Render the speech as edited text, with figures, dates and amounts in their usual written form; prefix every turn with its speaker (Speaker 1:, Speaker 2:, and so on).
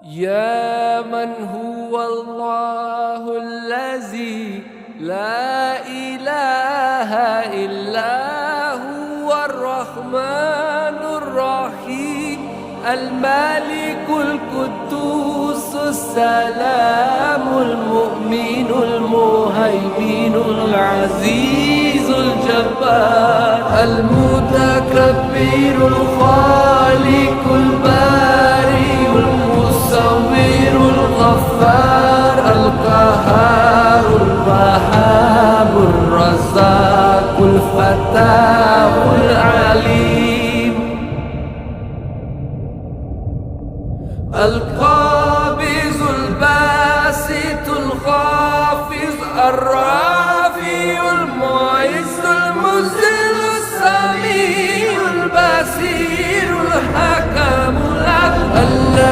Speaker 1: يا من هو الله الذي لا إله إلا هو الرحمن الرحيم الملك القدوس السلام المؤمن المهيمن العزيز الجبار المتكبر الخالق البارئ المصور الغفار القهار الوهاب الرزاق الفتاح العليم القابض الباسط الخافض الرافع